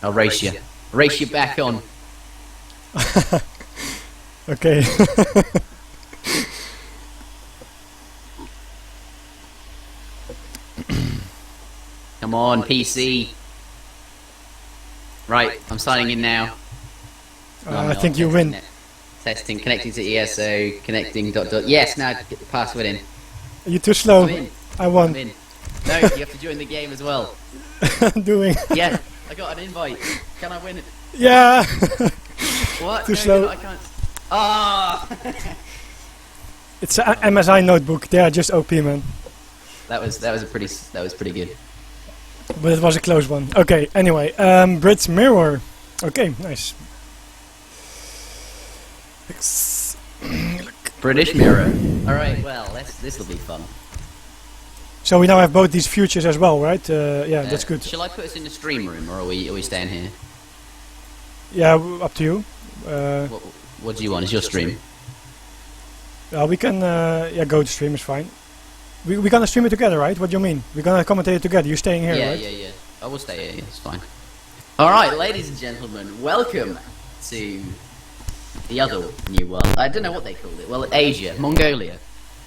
I'll race you. Race you back on. Okay. Come on, PC. Right, I'm signing in now. No, I think you win. Testing, connecting to ESO, connecting ... Yes, now get the password in. You're too slow. I'm in. I won. I'm in. No, you have to join the game as well. I'm doing. Yeah, I got an invite. Can I win it? Yeah. What? Too No, slow. no, I can't. Ah! It's an MSI notebook. They are just OP, man. that was pretty good. But it was a close one. Okay. Anyway, Brits mirror. Okay, nice. British mirror. All right. Well, this will be fun. So we now have both these futures as well, right? Yeah, that's good. Shall I put us in the stream room, or are we staying here? Yeah, up to you. What do you want? Is your stream? We can yeah, go to stream is fine. We're gonna stream it together, right? What do you mean? We're gonna commentate it together. You're staying here, right? Yeah. I will stay here. Yeah, it's fine. All right, ladies and gentlemen, welcome to the other new world. I don't know what they called it. Well, Asia, Mongolia,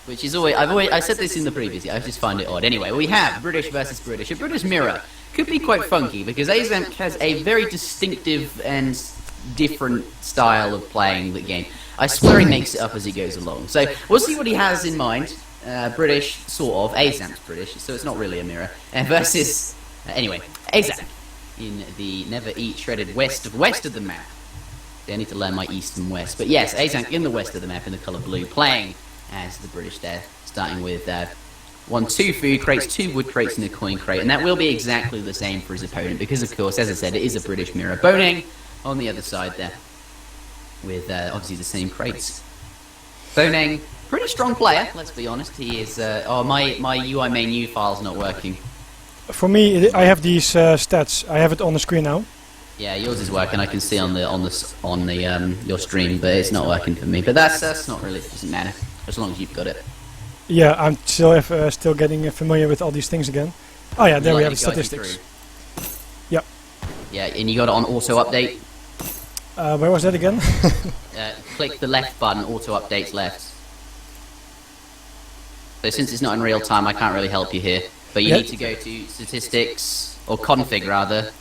which is always I said this in the previous. I just find it odd. Anyway, we have British versus British. A British mirror could be quite funky because Aizamk has a very distinctive and different style of playing the game. I swear he makes it up as he goes along. So we'll see what he has in mind. British, sort of. Aizamk's British, so it's not really a mirror. Versus, anyway, Aizamk in the never eat shredded west of the map. I need to learn my east and west. But yes, Aizamk in the west of the map in the colour blue, playing as the British there, starting with 2 food crates, 2 wood crates, and a coin crate. And that will be exactly the same for his opponent, because of course, as I said, it is a British mirror. Boneng on the other side there, with obviously the same crates. Boneng, pretty strong player, let's be honest. He is. Oh, my UI main U file's not working. For me, I have these stats. I have it on the screen now. Yeah, yours is working. I can see on your stream, but it's not working for me. But that's not really. It doesn't matter as long as you've got it. Yeah, I'm still getting familiar with all these things again. Oh yeah, there we have the statistics. Yep. Yeah, and you got it on auto update. Where was that again? Click the left button, auto updates left. So since it's not in real time, I can't really help you here. But you need to go to statistics, or config rather.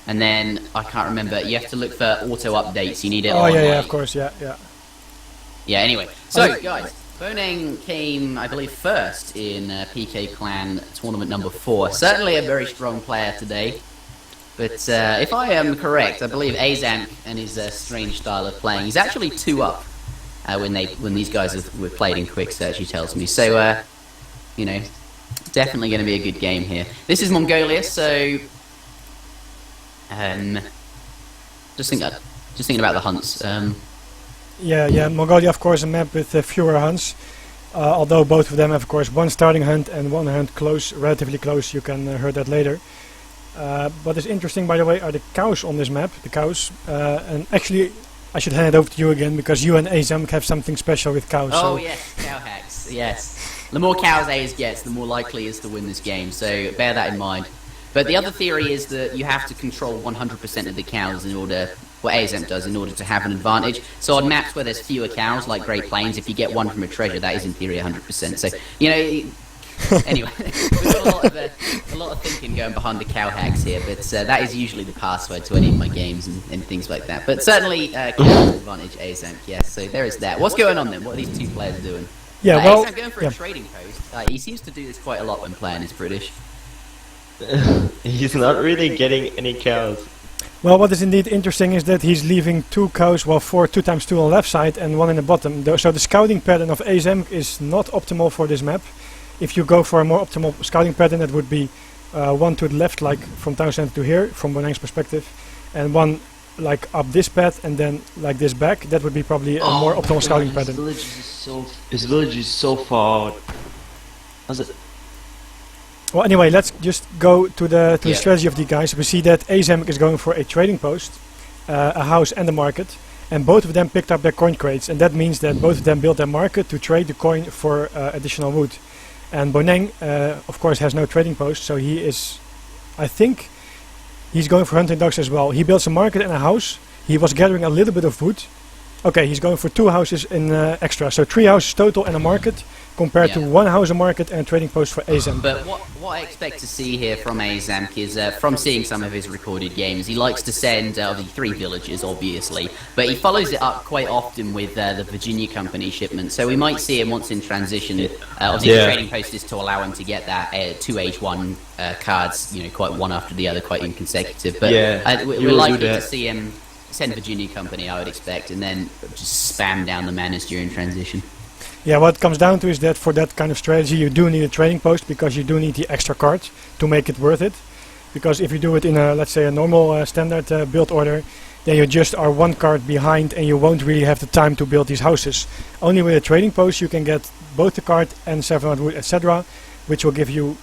And then, I can't remember, you have to look for auto updates, you need it on. Oh yeah, of course, yeah. Yeah, anyway. So, guys, Boneng came, I believe, first in PK Clan tournament number 4. Certainly a very strong player today. But if I am correct, I believe Aizamk and his strange style of playing, he's actually 2 up when these guys were played in quick search, he tells me. So, you know, definitely going to be a good game here. This is Mongolia, so just thinking about the hunts. Yeah, Mongolia, of course, a map with fewer hunts. Although both of them have, of course, one starting hunt and one hunt close, relatively close. You can hear that later. What is interesting, by the way, are the cows on this map. The cows, and actually, I should hand it over to you again because you and Aizamk have something special with cows. Oh yes, cow hacks. Yes, the more cows Aiz gets, the more likely he is to win this game. So bear that in mind. But the other theory is that you have to control 100% of the cows in order, what Aizamk does, in order to have an advantage. So on maps where there's fewer cows, like Great Plains, if you get one from a treasure, that is in theory 100%. So, you know, anyway, we've got a lot of thinking going behind the cow hacks here, but that is usually the password to any of my games and things like that. But certainly, cows advantage Aizamk, yes, so there is that. What's going on then? What are these 2 players doing? Yeah, well, Aizamk going for a trading post. He seems to do this quite a lot when playing as British. He's not really getting any cows. Well, what is indeed interesting is that he's leaving 2 cows, well, 2 times 2 on the left side and 1 in the bottom. So the scouting pattern of Aizamk is not optimal for this map. If you go for a more optimal scouting pattern, that would be 1 to the left, like from town center to here, from Boneng's perspective, and 1 like up this path and then like this back. That would be probably a more optimal scouting pattern. His village is so far. How's it? Well, anyway, let's just go to the strategy of the guys. We see that Aizamk is going for a trading post, a house and a market, and both of them picked up their coin crates, and that means that both of them built their market to trade the coin for additional wood. And Boneng, of course, has no trading post, so he is I think he's going for hunting dogs as well. He builds a market and a house. He was gathering a little bit of wood. Okay, he's going for 2 houses in extra. So 3 houses total and a market, compared to 1 house, a market, and a trading post for Aizamk. But what I expect to see here from Aizamk is, from seeing some of his recorded games, he likes to send the 3 villages, obviously, but he follows it up quite often with the Virginia Company shipment. So we might see him once in transition. Obviously, the trading post is to allow him to get that 2 H1 cards, you know, quite one after the other, quite inconsecutive. But we're likely to see him send Virginia Company, I would expect, and then just spam down the manors during transition. Yeah, what it comes down to is that for that kind of strategy you do need a trading post, because you do need the extra cards to make it worth it. Because if you do it in a, let's say, a normal standard build order, then you just are 1 card behind and you won't really have the time to build these houses. Only with a trading post you can get both the card and 700 wood, etc., which will give you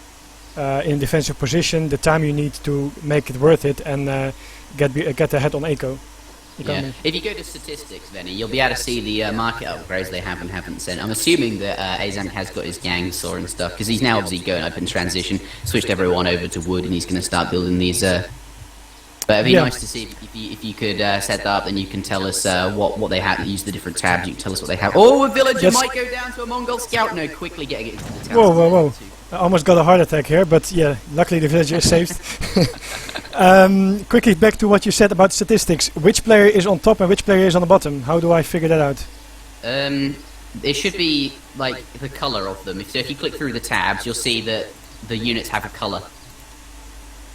in defensive position the time you need to make it worth it and get ahead on eco. Yeah. If you go to statistics, Venny, you'll be able to see the market upgrades they have and haven't sent. I'm assuming that Aizamk has got his gang saw and stuff, because he's now obviously going up in transition, switched everyone over to wood, and he's going to start building these. But it'd be nice to see if you could set that up, then you can tell us what they have. Use the different tabs. You can tell us what they have. Oh, a villager might go down to a Mongol scout. No, quickly getting it into the town. Whoa. I almost got a heart attack here, but yeah, luckily the villager is saved. Quickly back to what you said about statistics. Which player is on top and which player is on the bottom? How do I figure that out? It should be like the color of them. So if you click through the tabs, you'll see that the units have a color.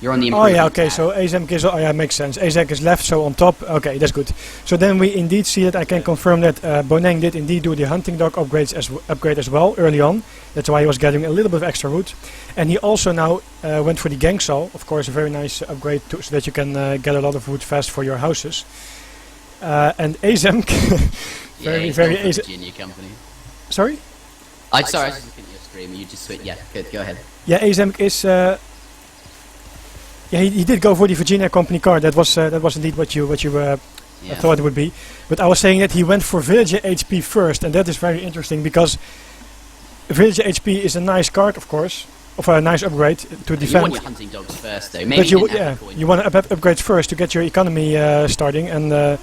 You're on the improvement tab. So Aizamk is, makes sense. Aizamk is left, so on top. Okay, that's good. So then we indeed see that I can confirm that Boneng did indeed do the hunting dog upgrade as well early on. That's why he was getting a little bit of extra wood. And he also now went for the gang saw, of course, a very nice upgrade so that you can get a lot of wood fast for your houses. And Aizamk, very Virginia Company. Sorry? I was just looking at your stream. You just switch. Yeah, good. Go ahead. Yeah, Aizamk is. Yeah, he did go for the Virginia Company card. That was indeed what you thought it would be. But I was saying that he went for villager HP first, and that is very interesting because villager HP is a nice card, of course, of a nice upgrade to defend. You want your hunting dogs first, though. Maybe you want to upgrade first to get your economy starting, and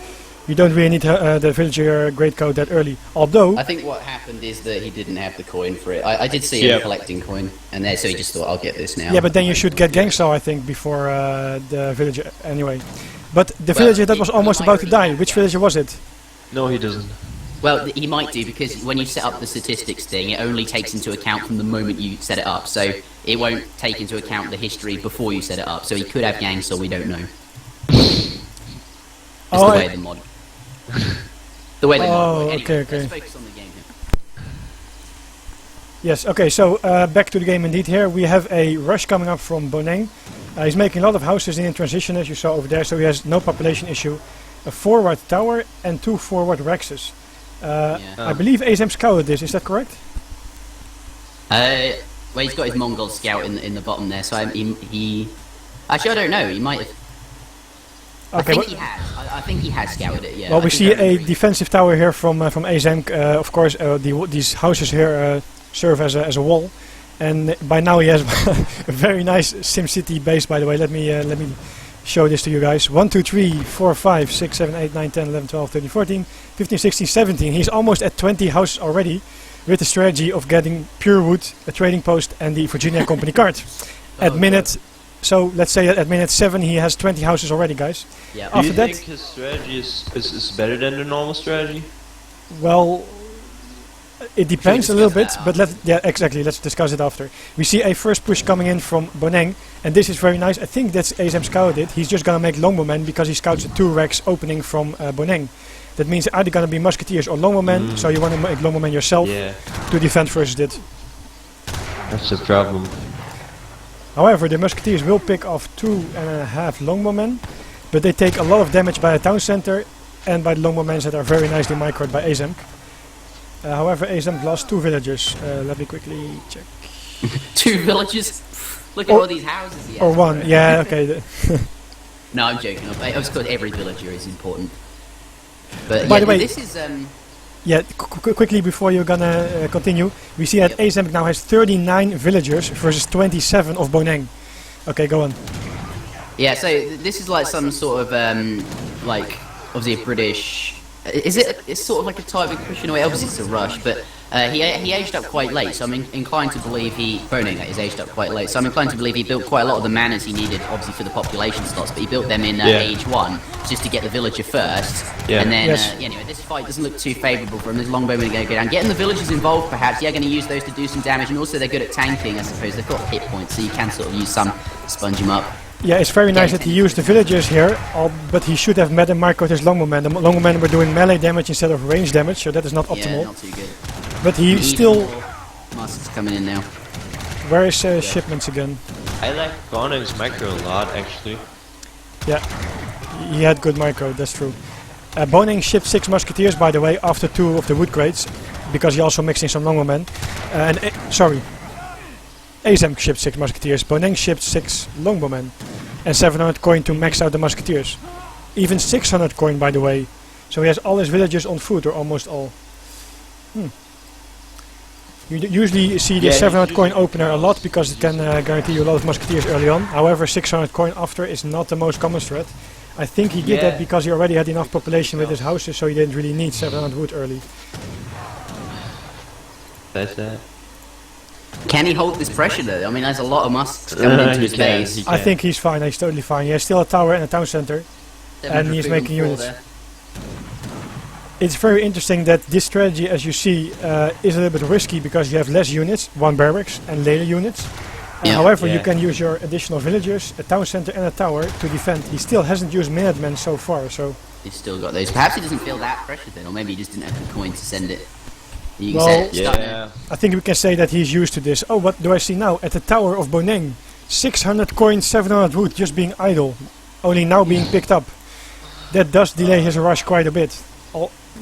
you don't really need the villager grade code that early. Although I think what happened is that he didn't have the coin for it. I did see him collecting coin, and so he just thought, I'll get this now. Yeah, but then you should get Gangsaw, I think, before the villager anyway. But the villager that was almost about to die, which villager was it? No, he doesn't. Well, he might do, because when you set up the statistics thing, it only takes into account from the moment you set it up. So it won't take into account the history before you set it up. So he could have Gangsaw, we don't know. It's the way the mod. The way they mod. Anyway, okay. Let's focus on the game here. Yes, okay, so back to the game indeed here. We have a rush coming up from Boneng. He's making a lot of houses in transition, as you saw over there, so he has no population issue. A forward tower and 2 forward Rexes. I believe Aizamk scouted this, is that correct? Well, he's got his Mongol scout in the bottom there, so he... Actually, I don't know, he might have... Okay, I think he has scouted it, yeah. Well, we see a defensive tower here from Aizamk. Of course, these houses here serve as a wall. And by now he has a very nice SimCity base, by the way. Let me show this to you guys. 1, 2, 3, 4, 5, 6, 7, 8, 9, 10, 11, 12, 13, 14, 15, 16, 17. He's almost at 20 houses already with the strategy of getting pure wood, a trading post, and the Virginia Company card. So let's say that at minute 7 he has 20 houses already, guys. Yeah. Do you think his strategy is better than the normal strategy? Well, it depends a little bit, but exactly. Let's discuss it after. We see a first push coming in from Boneng, and this is very nice. I think that's Aizamk scouted. He's just gonna make longbowmen because he scouts the 2 racks opening from Boneng. That means either gonna be musketeers or longbowmen. So you want to make longbowmen yourself to defend versus it. That's the problem. However, the musketeers will pick off 2.5 longbowmen, but they take a lot of damage by the town center and by the longbowmen that are very nicely microed by Aizamk. However, Aizamk lost 2 villagers. Let me quickly check. 2 villagers? Look at all these houses he has. Or 1, yeah, okay. No, I'm joking. I was called every villager is important. But by the way, this is... Yeah, quickly before you're gonna continue, we see that Aizamk now has 39 villagers versus 27 of Boneng. Okay, go on. Yeah, so this is like some sort of like obviously a British. Is it? It's sort of like a type of pushing away. Obviously, it's a rush, but he aged up quite late. So I'm inclined to believe Boneng is aged up quite late. So I'm inclined to believe he built quite a lot of the manors he needed, obviously for the population slots. But he built them in age 1 just to get the villager first. Yeah. And then Yes. anyway, this fight doesn't look too favourable for him. There's longbowmen going to go down. Getting the villagers involved, perhaps. Yeah, going to use those to do some damage, and also they're good at tanking. I suppose they've got hit points, so you can sort of use some to sponge them up. Yeah, it's very nice that he used the villagers here, but he should have met and microed his longbowmen. The longbowmen were doing melee damage instead of range damage, so that is not optimal. Yeah, not too good. But he Even still... more Musks coming in now. Where is shipments again? I like Boneng's micro a lot, actually. Yeah, he had good micro, that's true. Boneng shipped 6 musketeers, by the way, after 2 of the wood crates, because he also mixed in some longbowmen. Sorry. Aizamk shipped 6 musketeers, Boneng shipped 6 longbowmen, and 700 coin to max out the musketeers. Even 600 coin, by the way. So he has all his villagers on foot, or almost all. You usually see the 700 coin opener a lot, because it can guarantee you a lot of musketeers early on. However, 600 coin after is not the most common strat. I think he did that because he already had enough population with his houses, so he didn't really need 700 wood early. That's that. Can he hold this pressure though? I mean, there's a lot of musks coming into his base. I think he's fine, he's totally fine. He has still a tower and a town center, and he's making units. It's very interesting that this strategy, as you see, is a little bit risky because you have less units, 1 barracks and later units. However, you can use your additional villagers, a town center and a tower to defend. He still hasn't used Minutemen so far, so... He's still got those. Perhaps he doesn't feel that pressure then, or maybe he just didn't have the coin to send it. You can Well, say I think we can say that he's used to this. Oh, what do I see now? At the tower of Boneng, 600 coins, 700 wood just being idle, only now being picked up. That does delay his rush quite a bit.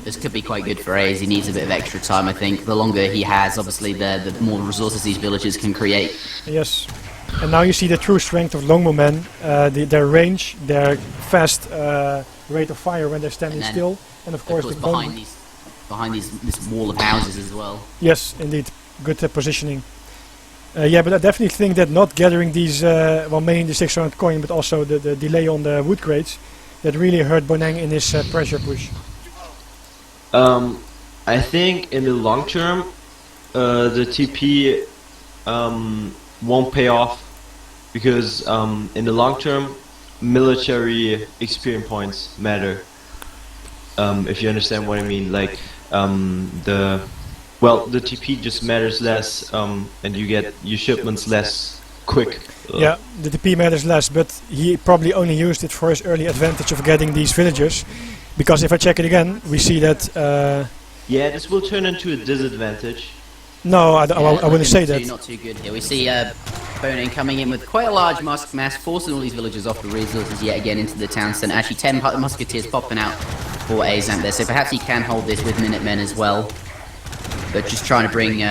This could be quite good for Aiz. He needs a bit of extra time, I think. The longer he has, obviously, the more resources these villagers can create. Yes. And now you see the true strength of longbowmen, their range, their fast rate of fire when they're standing still, and of course, behind this wall of houses as well. Yes, indeed. Good positioning. Yeah, but I definitely think that not gathering these, well, mainly the 600 coin, but also the delay on the wood crates, that really hurt Boneng in his pressure push. I think in the long term, the TP won't pay off because in the long term, military experience points matter. If you understand what I mean, like the TP just matters less, and you get your shipments less quick. Yeah, the TP matters less, but he probably only used it for his early advantage of getting these villagers. Because if I check it again, we see that... yeah, this will turn into a disadvantage. No, I wouldn't say that. Not too good here. We see Boneng coming in with quite a large musk mass, forcing all these villagers off the resources yet again into the town centre. Actually, 10 musketeers popping out for Aizamk there, so perhaps he can hold this with Minutemen as well. But just trying to bring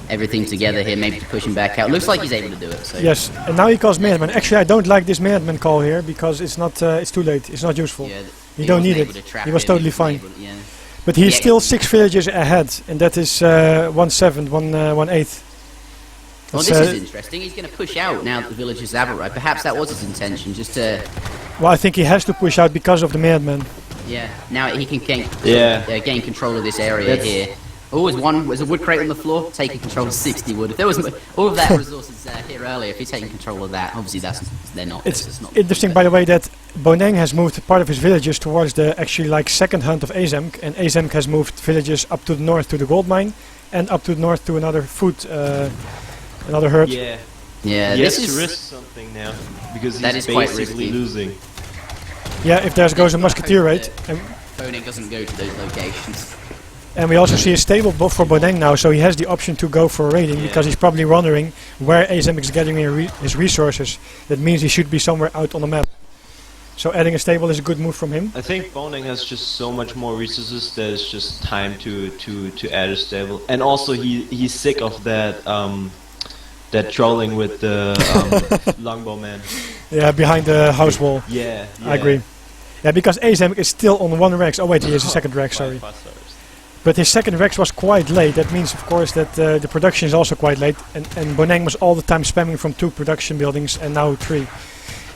everything together here, maybe to push him back out. Looks like he's able to do it. So. Yes, and now he calls Minutemen. Actually, I don't like this Minutemen call here because it's not. It's too late. It's not useful. Yeah, you don't need it. He was totally fine. But he's still 6 villages ahead, and that is 1/7, 1/8. Well, this is interesting. He's going to push out now that the villagers have it right. Perhaps that was his intention, just to... Well, I think he has to push out because of the Minutemen. Yeah, now he can gain control of this area here. Oh, there's a wood crate on the floor, taking control of 60 wood. If there was all of that resources here earlier, if he's taking control of that, obviously they're not. It's not interesting, by the way, that Boneng has moved part of his villages towards the actually like second hunt of Aizamk, and Aizamk has moved villages up to the north to the gold mine, and up to the north to another another herd. Yeah. Yeah, he this has is to risk something now because that he's is quite basically risky. losing. Yeah, if there goes a musketeer raid. Boneng doesn't go to those locations. And we also see a stable for Boneng now, so he has the option to go for raiding because he's probably wondering where Aizamk is getting his resources. That means he should be somewhere out on the map. So adding a stable is a good move from him. I think Boneng has just so much more resources that it's just time to add a stable. And also he's sick of that that trolling with the longbowman. Yeah, behind the house wall. Yeah. I agree. Yeah, because Aizamk is still on 1 rank. Oh wait, he has a second rank, sorry. But his second Rex was quite late. That means, of course, that the production is also quite late. And Boneng was all the time spamming from 2 production buildings and now 3.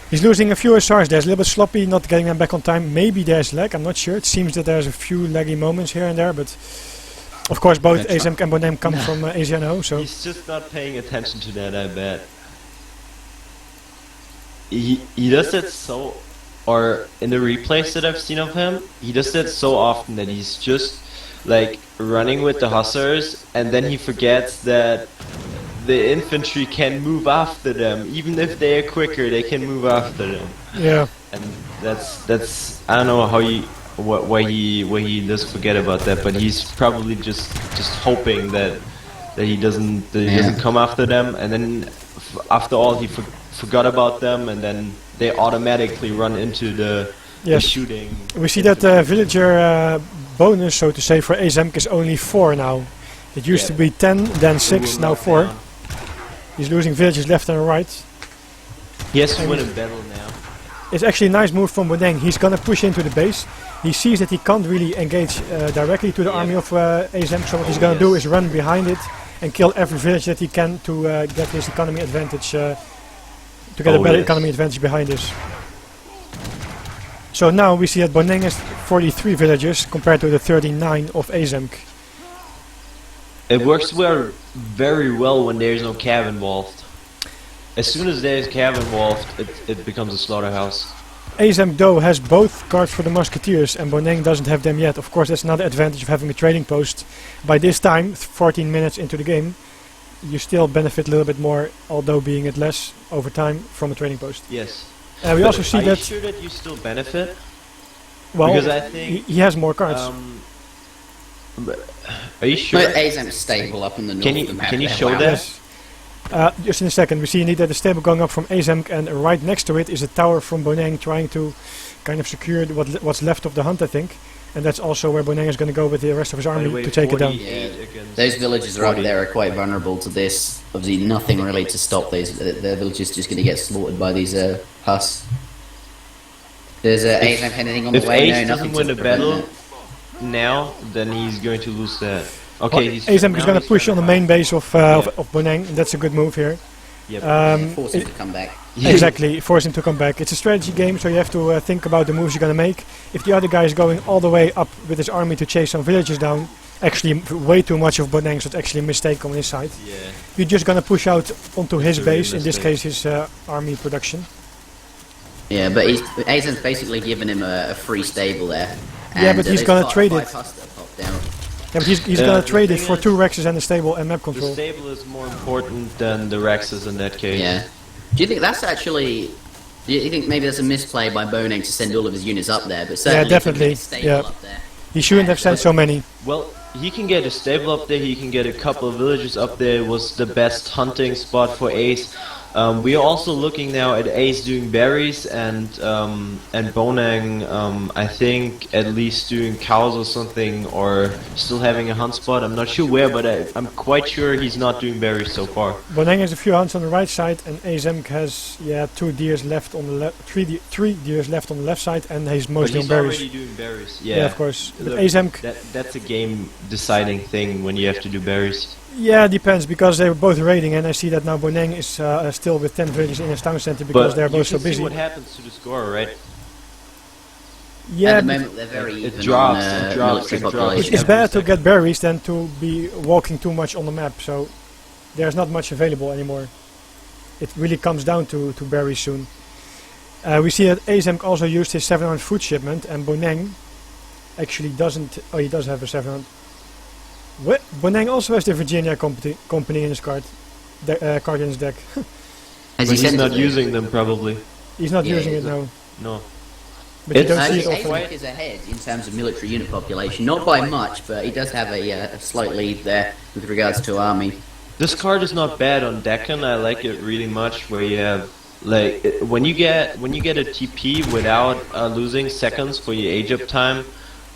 He's losing a few SRs. There's a little bit sloppy, not getting them back on time. Maybe there's lag, I'm not sure. It seems that there's a few laggy moments here and there, but of course both Aizamk and Boneng come from Asiano, so... He's just not paying attention to that, I bet. He does that so... Or in the replays that I've seen of him, he does that so often that he's just like running with the hussars and then he forgets that the infantry can move after them. Even if they are quicker, they can move after them. Yeah. And that's I don't know how why he does forget about that, but he's probably just hoping that he doesn't come after them, and then after all he forgot about them, and then they automatically run into the shooting. We see that villager bonus, so to say, for Aizamk is only 4 now. It used to be 10, then 6, now 4. Down. He's losing villages left and right. He has to win a battle now. It's actually a nice move from Boneng. He's gonna push into the base. He sees that he can't really engage directly to the army of Aizamk, so what he's gonna do is run behind it and kill every village that he can to get his economy advantage. To get a better economy advantage behind this. So now we see that Boneng has 43 villages compared to the 39 of Aizamk. It works very well when there is no cav involved. As soon as there is cav involved, it becomes a slaughterhouse. Aizamk though has both cards for the musketeers and Boneng doesn't have them yet. Of course that's another advantage of having a trading post. By this time, 14 minutes into the game, you still benefit a little bit more, although being at less over time from a trading post. Yes. We also see that... Are you sure that you still benefit? Well, because I think he has more cards. Are you sure? But Aizamk's stable up in the north of the map. Can you there. show Wow. that? Yes. Just in a second, we see indeed that the stable going up from Aizamk, and right next to it is a tower from Boneng trying to kind of secure what's left of the hunt, I think. And that's also where Boneng is going to go with the rest of his army to take it down. Yeah, those villages are up there are quite vulnerable to this. Obviously nothing really to stop these. Their villages just going to get slaughtered by these Huss. There's Aizamk anything on the way? If Ace no, doesn't nothing win to a prevent battle it. now, then he's going to lose that. Okay, Aizamk is going to push on the main base of Boneng, and that's a good move here. Yep. Force him to come back. Exactly, force him to come back. It's a strategy game, so you have to think about the moves you're going to make. If the other guy is going all the way up with his army to chase some villages down, actually way too much of Boneng, so it's actually a mistake on his side. Yeah. You're just going to push out onto his Really base, in this case his army production. Yeah, but Aizamk's basically given him a free stable there. Yeah, but he's going to trade it. Yeah, but he's going to trade it for 2 Rexes and a stable and map control. The stable is more important than the Rexes in that case. Yeah. Do you think that's actually... Do you think maybe that's a misplay by Boneng to send all of his units up there? But certainly definitely. He stable up there. He shouldn't have sent so many. Well, he can get a stable up there, he can get a couple of villages up there. It was the best hunting spot for Ace. We are also looking now at Ace doing berries and Boneng, I think at least doing cows or something, or still having a hunt spot. I'm not sure where, but I'm quite sure he's not doing berries so far. Boneng has a few hunts on the right side, and Aizamk has 2 deers left on the left, 3 deers left on the left side, and he's mostly on berries. Already doing berries. Yeah, of course. But Look, Aizamk, that's a game deciding thing when you have to do berries. yeah, it depends, because they were both raiding, and I see that now Boneng is still with 10 villages in his town center because they're both so busy. But you can see what happens to the score, right? Yeah, At the moment they're very even drops, on it drops, military it drops. population. it's better to get berries than to be walking too much on the map, so there's not much available anymore. It really comes down to berries soon. We see that Aizamk also used his 700 food shipment, and Boneng actually doesn't. Oh, he does have a 700. Boneng also has the Virginia company in his card in his deck. Has But he's sent not it? using them probably. He's not Yeah, using he's it not. now. No. But you don't see it Aizamk often. is ahead in terms of military unit population, not by much, but he does have a slight lead there with regards to army. This card is not bad on Deccan. I like it really much. Where you have like when you get a TP without losing seconds for your age up time.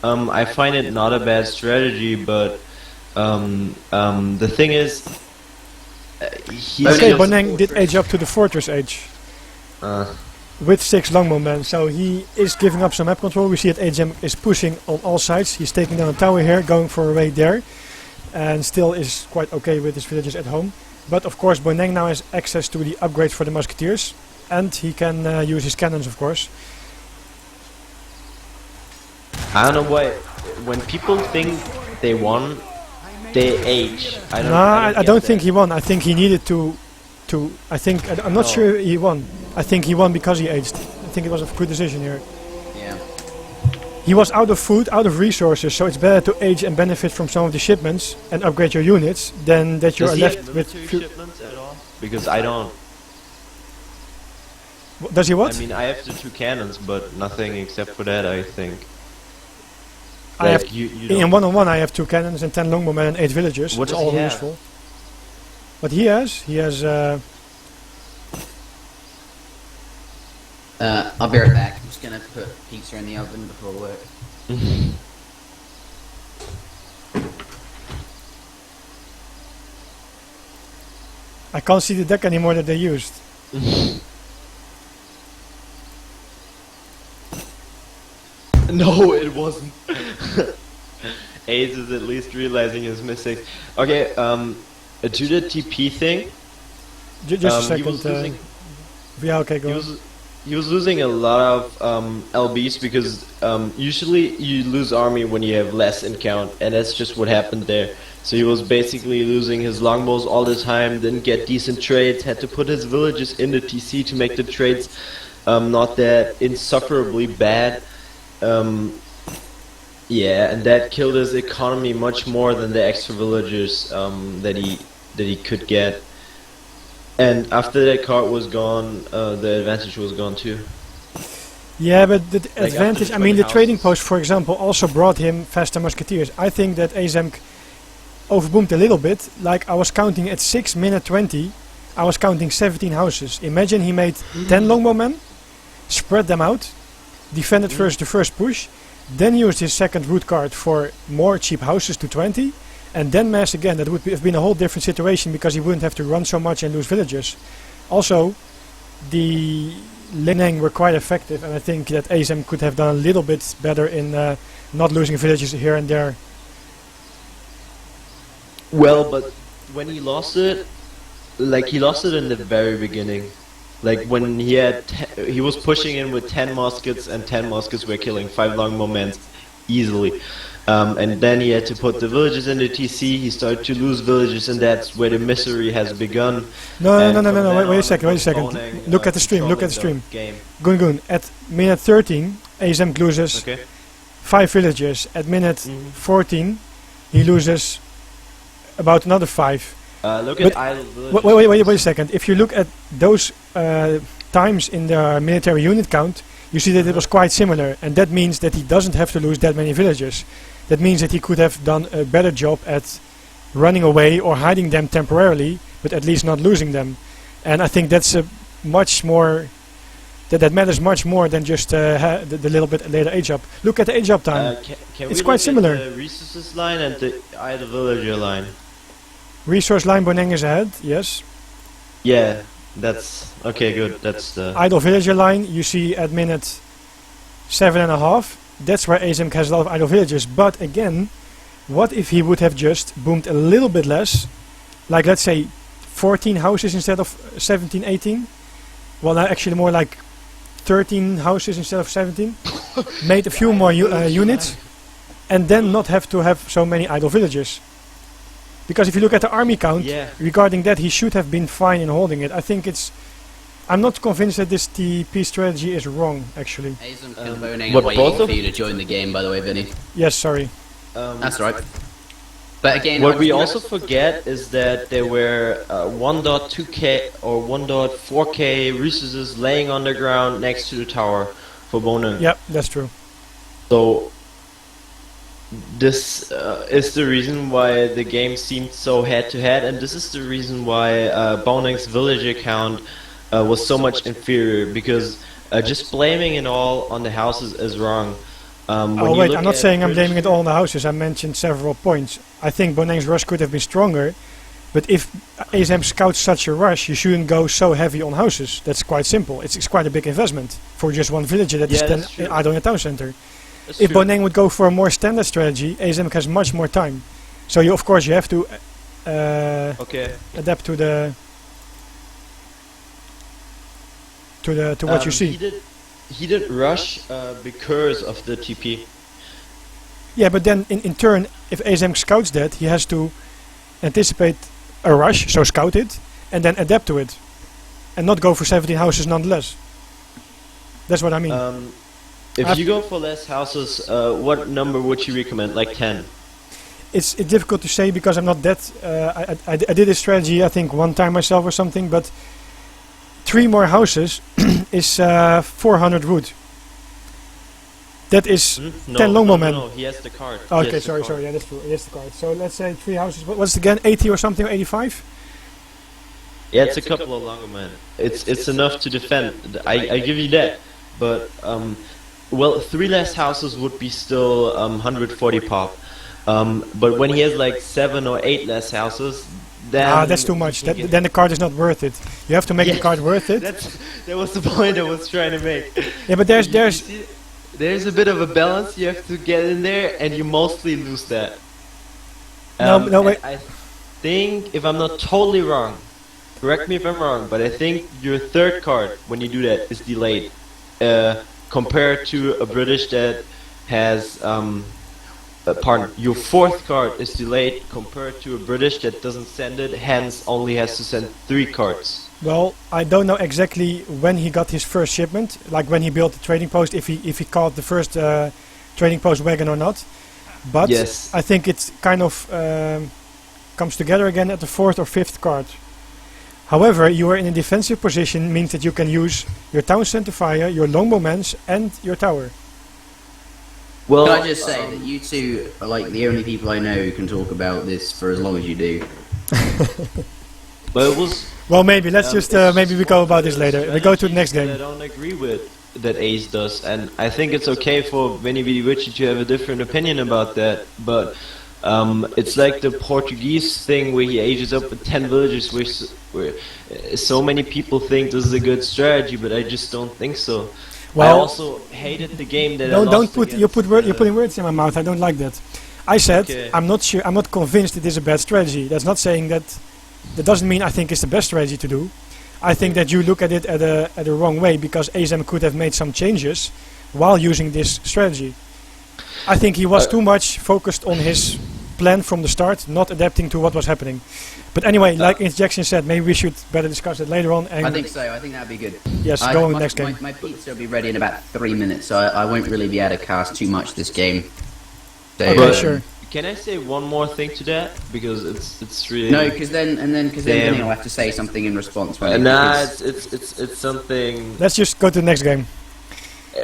I find it not a bad strategy, but the thing is, he's Okay, just- Boneng did age up to the fortress age. with 6 longbow men, so he is giving up some map control. We see that Aizamk is pushing on all sides. He's taking down a tower here, going for a raid there, and still is quite okay with his villagers at home. But of course Boneng now has access to the upgrades for the musketeers, and he can use his cannons, of course. I don't know why. When people think they won, they age. I don't think he won. I think he needed to. I'm not sure he won. I think he won because he aged. I think it was a good decision here. Yeah. He was out of food, out of resources, so it's better to age and benefit from some of the shipments and upgrade your units than that you are left with few. Shipments at all? Because I don't. Does he what? I mean, I have the 2 cannons, but nothing except for that, I think. I have you in one-on-one. I have 2 cannons and 10 longbow and 8 villagers. What it's does all he have? useful. What he has? I'll be right back. I'm just gonna put pizza in the oven before work. I can't see the deck anymore that they used. No, it wasn't. Ace is at least realizing his mistakes. Okay, to the TP thing. Just a he second. was losing, Yeah, okay, go on. he was losing a lot of LBs because usually you lose army when you have less in count, and that's just what happened there. So he was basically losing his longbows all the time, didn't get decent trades, had to put his villages in the TC to make the trades not that insufferably bad. Yeah, and that killed his economy much more than the extra villagers that he could get. And after that card was gone, the advantage was gone too. Yeah, but the Like advantage, after I mean, the houses. trading post, for example, also brought him faster musketeers. I think that Aizamk overboomed a little bit. Like, I was counting at 6 minute 20, I was counting 17 houses. Imagine he made 10 longbowmen, spread them out, defended first the first push, then used his second root card for more cheap houses to 20, and then mass again. That would have been a whole different situation because he wouldn't have to run so much and lose villagers. Also, the Boneng were quite effective, and I think that Aizamk could have done a little bit better in not losing villages here and there. Well, but when he lost it, like he lost it in the very beginning. Like when he had, he was pushing in with 10 muskets, and 10 muskets were killing 5 longbow men easily. And then he had to put the villages in the TC. He started to lose villages, and that's where the misery has begun. No, And wait a second. Boneng, Look at the stream. Look at the stream. Game. GoonGoon, at minute 13, Aizamk loses Okay. 5 villagers. At minute Mhm. 14, he loses about another 5. Look But at idle villages. Wait a second. If you look at those times in the military unit count, you see that it was quite similar, and that means that he doesn't have to lose that many villagers. That means that he could have done a better job at running away or hiding them temporarily, but at least not losing them. And I think that's a much more that matters much more than just the little bit later age up. Look at the age up time. Can It's we quite look similar. at the resources line and the idle villager line? Resource line Boneng is ahead, yes. Yeah, that's okay. Good. That's the. Idle villager line you see at minute 7.5. That's where Aizamk has a lot of idle villagers. But again, what if he would have just boomed a little bit less, like let's say 14 houses instead of 17, 18? Well, now actually more like 13 houses instead of 17. Made a few more units, and then not have to have so many idle villagers. Because if you look at the army count, Yeah. regarding that, he should have been fine in holding it. I think it's. I'm not convinced that this TP strategy is wrong, actually. Aizamk and Boneng what, are waiting both for of- you to join the game, by the way, Vinny. Yes, sorry. That's right. But again, What we also forget is that there were 1.2k or 1.4k resources laying on the ground next to the tower for Boneng. Yeah, that's true. So this is the reason why the game seemed so head-to-head, and this is the reason why Boneng's villager count was so much inferior, because just blaming it all on the houses is wrong. Oh wait, I'm not saying I'm blaming it all on the houses. I mentioned several points. I think Boneng's rush could have been stronger But if Aizamk scouts such a rush, you shouldn't go so heavy on houses. That's quite simple. It's quite a big investment for just one villager that is then idle in a town center. That's If true. Boneng would go for a more standard strategy, Aizamk has much more time. So you of course you have to Okay. adapt to what you see. He did rush because of the TP. Yeah, but then in turn, if Aizamk scouts that, he has to anticipate a rush, so scout it, and then adapt to it, and not go for 17 houses nonetheless. That's what I mean. If you go for less houses, what number would you recommend? Like 10? It's difficult to say because I'm not that. I did this strategy I think one time myself or something, but 3 more houses is 400 wood. That is 10 longbow No, he has the card. Oh, okay, sorry, yeah, that's true. He has the card. So let's say 3 houses. What's it again? 80 or something, or 85? Yeah, it's a couple of longer men. It's enough to defend. I give you that. But well, 3 less houses would be still 140 pop. But when he has like 7 or 8 less houses, then that's too much. Then the card is not worth it. You have to make the card worth it. That was the point I was trying to make. Yeah, but There's a bit of a balance you have to get in there, and you mostly lose that. No, wait. I think, if I'm not totally wrong, correct me if I'm wrong, but I think your 3rd card, when you do that, is delayed. Compared to a British that has, your 4th card is delayed compared to a British that doesn't send it, hence only has to send 3 cards. Well, I don't know exactly when he got his first shipment, like when he built the trading post, if he caught the first trading post wagon or not. But yes. I think it kind of comes together again at the 4th or 5th card. However, you are in a defensive position, means that you can use your town center fire, your longbowmen, and your tower. Well, can I just say that you two are like the only people I know who can talk about this for as long as you do. But it was. Well, maybe let's just maybe we go about this later. We go to the next game. I don't agree with that Ace does, and I think it's okay for Benny V. Richie to have a different opinion about that. But it's like the Portuguese thing where he ages up with 10 villages, where so many people think this is a good strategy, but I just don't think so. Well, I also hated the game that. Don't put you're putting words in my mouth. I don't like that. I said I'm not sure. I'm not convinced it is a bad strategy. That's not saying that. That doesn't mean I think it's the best strategy to do. I think that you look at it at a wrong way, because Aizamk could have made some changes while using this strategy. I think he was too much focused on his plan from the start, not adapting to what was happening. But anyway, like Interjection said, maybe we should better discuss it later on. And I think so. I think that'd be good. Yes, go on the next game. My pizza will be ready in about 3 minutes, so I won't really be able to cast too much this game. So, okay, sure. Can I say one more thing to that? Because it's really no, because then Benny will have to say something in response. Nah, it's something. Let's just go to the next game.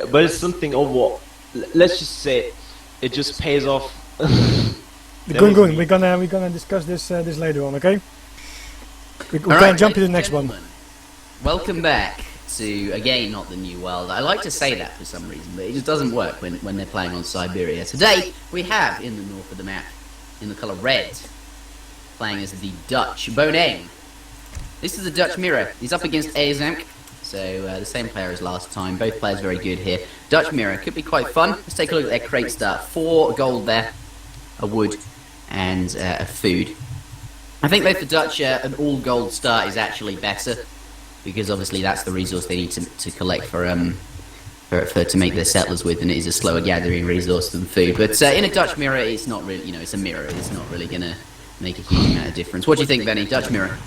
But it's something overall. Let's just say it just pays off. The GoonGoon. We're gonna discuss this later on. Okay. We can jump to the next one. Welcome back to, again, not the New World. I like to say that for some reason, but it just doesn't work when they're playing on Siberia. Today, we have, in the north of the map, in the colour red, playing as the Dutch Boneng. This is the Dutch mirror. He's up against Aizamk, so the same player as last time. Both players very good here. Dutch mirror could be quite fun. Let's take a look at their crate start. 4 gold there, a wood, and a food. I think both the Dutch, an all gold start is actually better, because obviously that's the resource they need to collect for to make their settlers with, and it is a slower gathering resource than food. But in a Dutch mirror, it's not really, it's a mirror. It's not really gonna make a huge amount of difference. What do you think, Benny? Dutch mirror?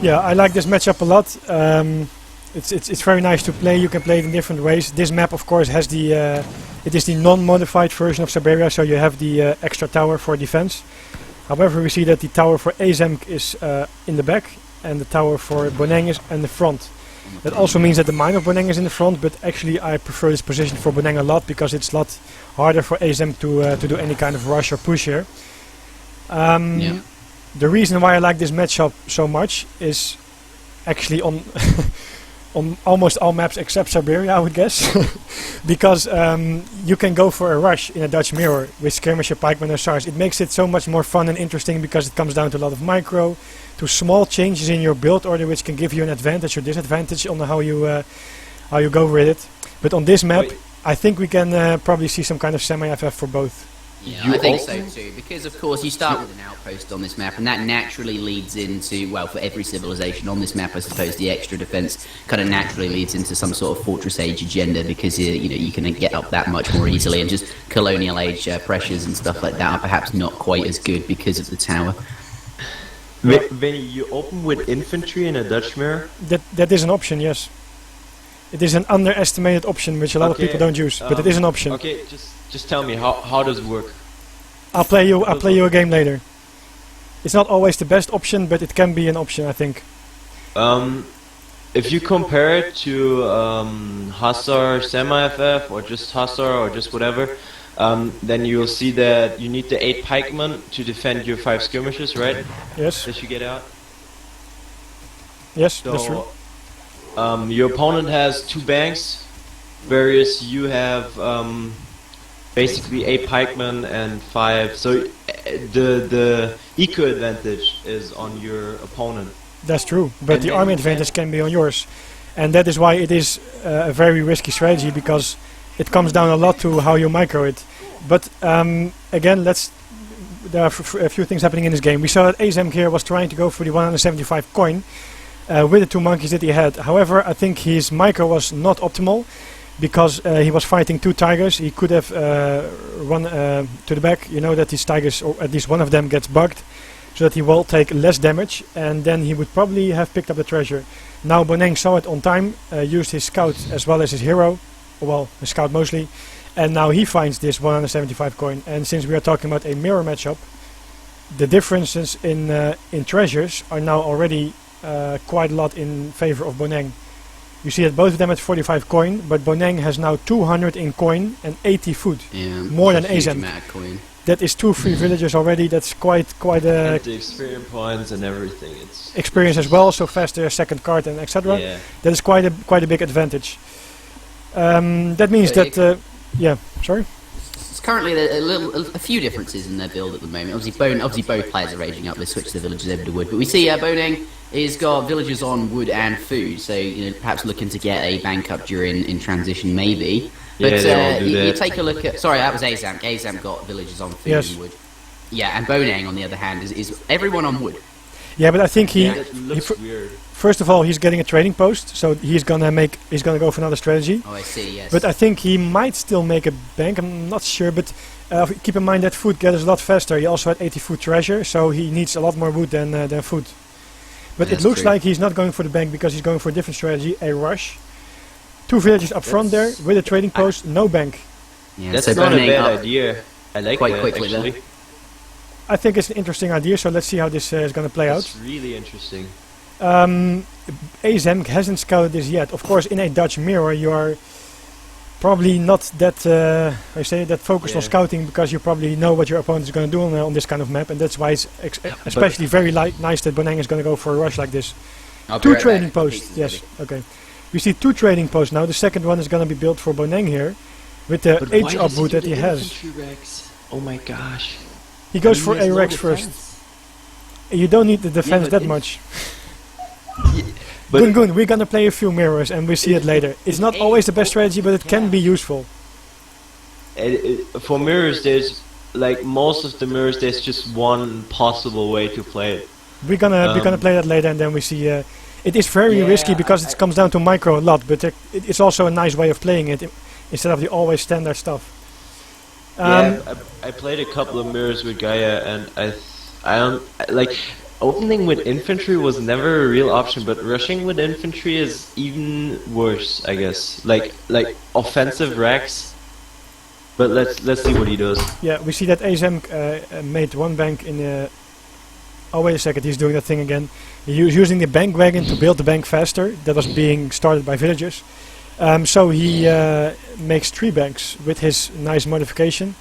Yeah, I like this matchup a lot. It's very nice to play. You can play it in different ways. This map, of course, has it is the non-modified version of Siberia, so you have the extra tower for defense. However, we see that the tower for Aizamk is in the back, and the tower for Boneng is in the front. That also means that the mine of Boneng is in the front, but actually I prefer this position for Boneng a lot, because it's a lot harder for Aizamk to do any kind of rush or push here. The reason why I like this matchup so much is actually on on almost all maps except Siberia, I would guess, because you can go for a rush in a Dutch mirror with skirmisher, pikemen, or SARs. It makes it so much more fun and interesting because it comes down to a lot of micro, to small changes in your build order, which can give you an advantage or disadvantage on how you go with it. But on this map, I think we can probably see some kind of semi-FF for both. Yeah, I think so too, because of course you start with an outpost on this map, and that naturally leads into, well, for every civilization on this map, I suppose the extra defense kind of naturally leads into some sort of Fortress Age agenda, because you know, you can get up that much more easily, and just Colonial Age pressures and stuff like that are perhaps not quite as good because of the tower. Vinny, you open with infantry in a Dutch mirror? That is an option, yes. It is an underestimated option which a lot of people don't use, but it is an option. Okay, just tell me how does it work? I'll play you a game later. It's not always the best option, but it can be an option, I think. If you compare it to Hussar semi-FF or just Hussar or just whatever, then you'll see that you need the 8 pikemen to defend your 5 skirmishers, right? Yes. That you get out. Yes, So, that's true. your opponent has 2 banks, whereas you have basically 8 pikemen and 5. So the eco advantage is on your opponent. That's true, but And the then army you advantage can be on yours. And that is why it is a very risky strategy, because it comes down a lot to how you micro it. But again, there are a few things happening in this game. We saw that Aizamk here was trying to go for the 175 coin with the 2 monkeys that he had. However, I think his micro was not optimal, because he was fighting 2 tigers. He could have run to the back. You know that these tigers, or at least one of them, gets bugged, so that he will take less damage, and then he would probably have picked up the treasure. Now Boneng saw it on time, used his scout as well as his hero, well, his scout mostly, and now he finds this 175 coin. And since we are talking about a mirror matchup, the differences in treasures are now already quite a lot in favor of Boneng. You see that both of them at 45 coin, but Boneng has now 200 in coin and 80 food. Yeah, more than a huge Aizamk. amount of coin. That is 2 free villagers already. That's quite And the experience points and everything. It's experience as well, so faster second card and etc. yeah. That is quite a big advantage. That means that yeah, sorry. It's currently a few differences in their build at the moment. Obviously both players are raging up. They switch the villagers over to wood, but we see Boneng has got villagers on wood and food, so you know, perhaps looking to get a bank up during in transition, maybe. But Yeah, they all do you that. take a look at. Sorry, that was Aizamk. Aizamk got villagers on food Yes. and wood. Yeah, and Boneng on the other hand is everyone on wood. Yeah, but I think he, That looks weird. first of all, he's getting a trading post, so he's gonna go for another strategy. Oh, I see. Yes. But I think he might still make a bank. I'm not sure, but keep in mind that food gathers a lot faster. He also had 80 food treasure, so he needs a lot more wood than food. But That's it looks true. like he's not going for the bank because he's going for a different strategy, a rush. 2 villages up front there with a trading post, no bank. yeah, That's so not a Boneng bad up idea. I like quite that quickly actually. there. I think it's an interesting idea, so let's see how this is going to play out. It's really interesting. Aizamk hasn't scouted this yet. Of course, in a Dutch mirror, you are probably not that focused on Yeah. scouting, because you probably know what your opponent is going to do on this kind of map, and that's why it's especially very nice that Boneng is going to go for a rush like this. I'll be 2 right trading back. posts. Pieces Yes. ready. Okay. We see 2 trading posts now. The second one is going to be built for Boneng here, with the But why age does upwood do that he the has. infantry Rex? Oh my gosh. He goes I for mean, there's a no Rex first. defense. You don't need the defense but that if- much. But GoonGoon, we're gonna play a few mirrors and we see it later. It's not always the best strategy, but it can be useful. for mirrors, there's like most of the mirrors. There's just one possible way to play it. We're gonna play that later, and then we see. It is very risky because it comes down to micro a lot, but it's also a nice way of playing it instead of the always standard stuff. I played a couple of mirrors with Gaia, and I don't like opening with infantry was never a real option, but rushing with infantry is even worse, I guess. Like offensive Rex. But let's see what he does. Yeah, we see that Aizamk made 1 bank in. Oh wait a second, he's doing that thing again. He's using the bank wagon to build the bank faster. That was being started by villagers. So he makes 3 banks with his nice modification.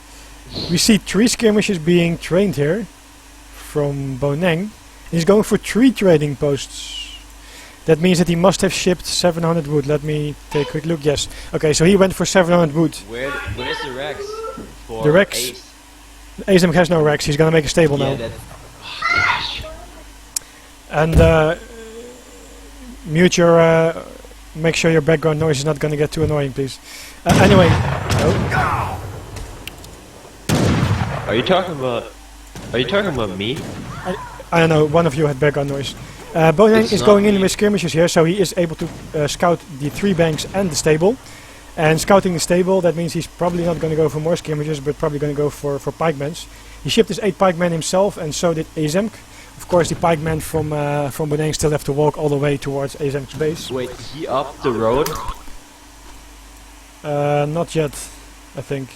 We see 3 skirmishes being trained here from Boneng. He's going for 3 trading posts. That means that he must have shipped 700 wood. Let me take a quick look. Yes. Okay, so he went for 700 wood. Where's the Rex? For The Rex. Ace? Aizamk has no Rex. He's gonna make a stable now. Gosh. And mute your. Make sure your background noise is not gonna get too annoying, please. Anyway. Oh. Are you talking about me? I don't know. One of you had background noise. Boneng It's is not going in me. with skirmishes here, so he is able to scout the 3 banks and the stable. And scouting the stable, that means he's probably not going to go for more skirmishes, but probably going to go for pikemans. He shipped his 8 pikemen himself, and so did Aizamk. Of course, the pikemen from Boneng still have to walk all the way towards Aizamk's base. Wait, he up the road? Not yet, I think.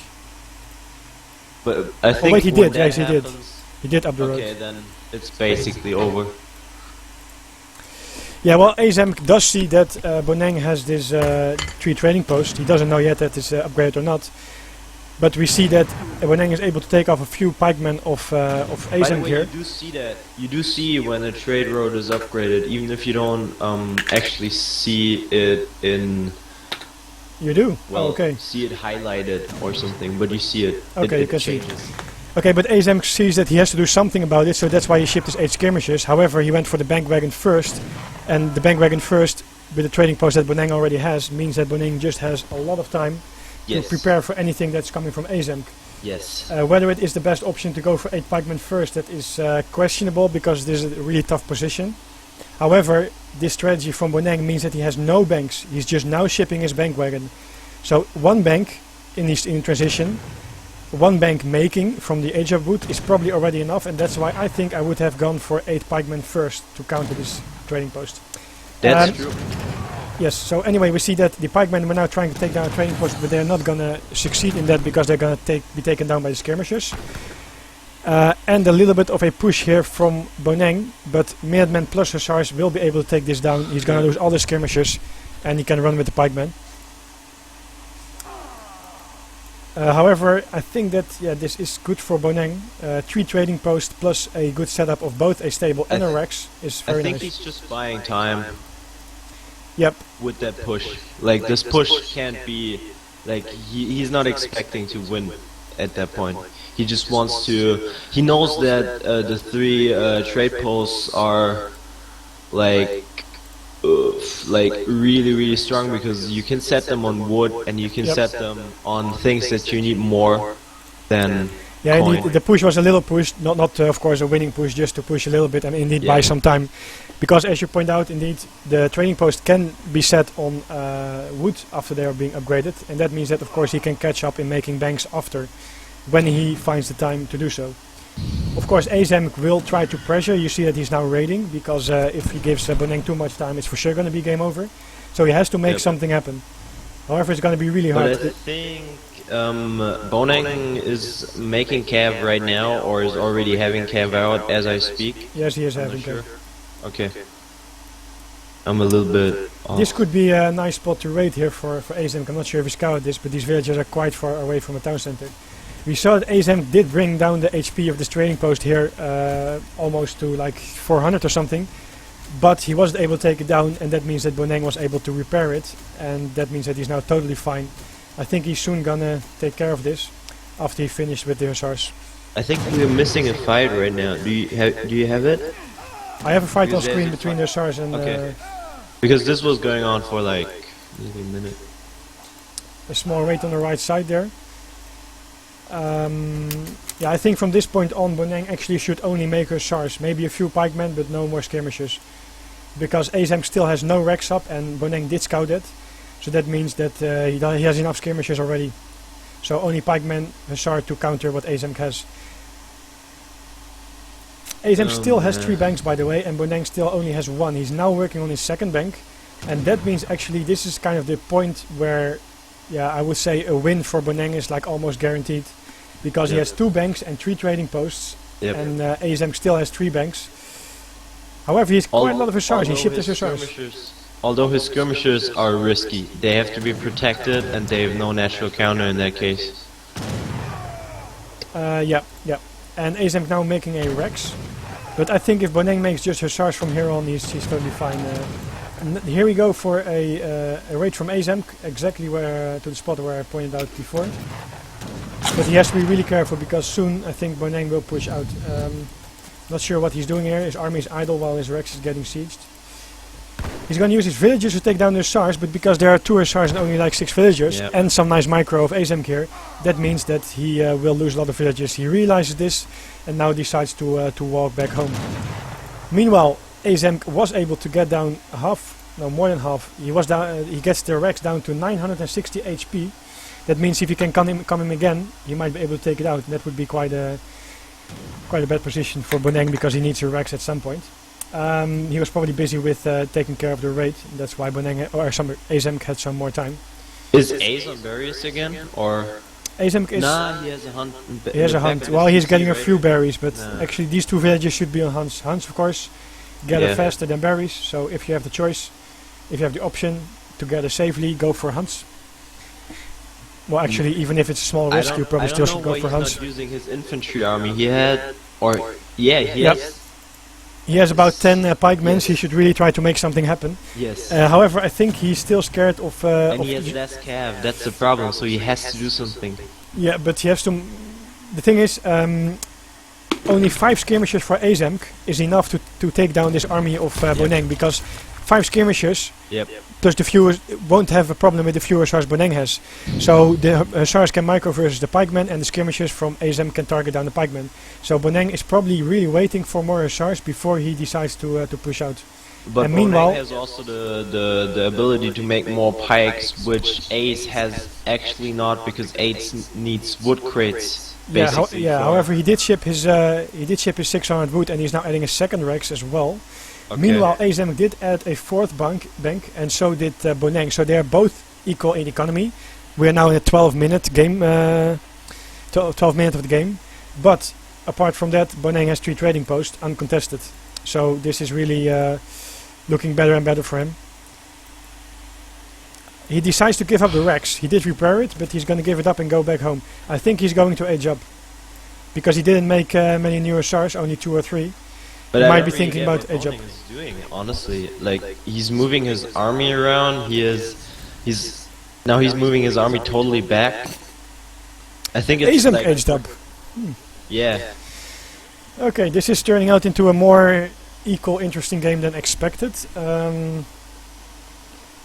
But I think wait, he when did, that yes, he did. happens- He did up the road. Okay, then it's basically over. Yeah, well, Aizamk does see that Boneng has this 3 trading posts. He doesn't know yet that it's upgraded or not. But we see that Boneng is able to take off a few pikemen of By the Aizamk way, here. you do see that. You do see when a trade road is upgraded, even if you don't actually see it in. You do? Well, Oh, okay. see it highlighted or something, but you see it. Okay, it you can see it. changes. Okay, but Aizamk sees that he has to do something about it, so that's why he shipped his 8 skirmishers. However, he went for the bank wagon first, and the bank wagon first, with the trading post that Boneng already has, means that Boneng just has a lot of time Yes. to prepare for anything that's coming from Aizamk. Yes. Whether it is the best option to go for 8 pikemen first, that is questionable, because this is a really tough position. However, this strategy from Boneng means that he has no banks. He's just now shipping his bank wagon. So 1 bank in transition, 1 bank making from the age of wood is probably already enough, and that's why I think I would have gone for 8 pikemen first to counter this trading post. That's true. Yes, so anyway, we see that the pikemen were now trying to take down a trading post, but they're not gonna succeed in that because they're gonna be taken down by the skirmishers. And a little bit of a push here from Boneng, but Minutemen plus Hussars will be able to take this down. He's gonna lose all the skirmishers, and he can run with the pikemen. However, I think that this is good for Boneng. 3 trading posts plus a good setup of both a stable and a Rex is I very think nice. he's just buying time. Yep. With that push, like this push can't be, like he's not expecting to win at that point. He just wants to. He knows that the 3 trade posts are like really strong because you can set them on wood and you can set them on things that you need more than. Yeah, coin. indeed, the push was a little push, not of course a winning push, just to push a little bit and indeed buy Yeah. some time. Because as you point out, indeed, the trading post can be set on wood after they are being upgraded, and that means that of course he can catch up in making banks after, when he finds the time to do so. Of course, Aizamk will try to pressure. You see that he's now raiding, because if he gives Boneng too much time, it's for sure going to be game over. So he has to make something happen. However, it's going to be really hard. But I think Boneng is making cav right now, or is already having cav out as I speak. Yes, he is I'm having not sure. cav. Okay. I'm a little bit off. This could be a nice spot to raid here for Aizamk. I'm not sure if he scouted this, but these villages are quite far away from a town center. We saw that Aizamk did bring down the HP of this trading post here almost to like 400 or something, but he wasn't able to take it down, and that means that Boneng was able to repair it, and that means that he's now totally fine. I think he's soon gonna take care of this after he finished with the Hussars. I think we're missing a fight right now. Do you have it? I have a fight on Because there's screen a between the Hussars and Okay. Because this was going on for like maybe a minute. a small raid on the right side there. Yeah, I think from this point on, Boneng actually should only make Hussars, maybe a few pikemen, but no more skirmishers, because Aizamk still has no Rex up, and Boneng did scout it, so that means that he has enough skirmishers already. So only pikemen, Hussar to counter what Aizamk has. Aizamk still has 3 banks, by the way, and Boneng still only has 1. He's now working on his 2nd bank, and that means actually this is kind of the point where, yeah, I would say a win for Boneng is like almost guaranteed, because he has 2 banks and 3 trading posts, and Aizamk still has 3 banks. However, he has quite a lot of Hussars. He shipped his Hussars. Although his skirmishers are risky, they have to be protected, and they have no natural counter in that case. Yeah. And Aizamk now making a Rex. But I think if Boneng makes just Hussars from here on, he's totally fine. Here we go for a raid from Aizamk, exactly where to the spot where I pointed out before. But he has to be really careful because soon I think Boneng will push out. Not sure what he's doing here. His army is idle while his Rex is getting sieged. He's going to use his villagers to take down the Hussars, but because there are 2 Hussars and only like 6 villagers, and some nice micro of Aizamk here, that means that he will lose a lot of villagers. He realizes this and now decides to walk back home. Meanwhile, Aizamk was able to get down more than half. He gets the Rex down to 960 HP. That means if he can come him again, he might be able to take it out. That would be quite a bad position for Boneng because he needs a Rex at some point. He was probably busy with taking care of the raid. That's why Aizamk had some more time. Is Ace on berries again, or? Aizamk is... Nah, he has a hunt. He has a hunt. Well, he's getting a few berries, but actually these 2 villages should be on hunts. Hunts, of course, gather faster than berries. So if you have the choice, if you have the option to gather safely, go for hunts. Well, actually, even if it's a small risk, you probably still should go for hunts. He's not using his infantry army. He has... He has about 10 pikemen. He should really try to make something happen. Yes. However, I think he's still scared of... and he has less cav, that's the problem, so he has to do something. Yeah, but he has to... The thing is, only 5 skirmishers for Aizamk is enough to take down this army of Boneng, because 5 skirmishers, plus the viewers won't have a problem with the few Hussars Boneng has. So the Hussars can micro versus the pikemen, and the skirmishers from Aizamk can target down the pikemen. So Boneng is probably really waiting for more Hussars before he decides to push out. But and meanwhile, Boneng has also the ability to make more pikes, which Ace has actually not, because Ace needs wood crates. However, he did ship his 600 wood, and he's now adding a second Rex as well. Okay. Meanwhile, Aizamk did add a 4th bank, and so did Boneng. So they are both equal in economy. We are now in a 12-minute game, 12 minutes of the game. But apart from that, Boneng has 3 trading posts uncontested. So this is really looking better and better for him. He decides to give up the Rex. He did repair it, but he's going to give it up and go back home. I think he's going to age up, because he didn't make many new Hussars, only 2 or 3. But he might be thinking about age up. Doing, honestly, like he's moving his army around. He's moving his army totally back. I think it's Aizamk aged up. Yeah. Okay, this is turning out into a more equal, interesting game than expected.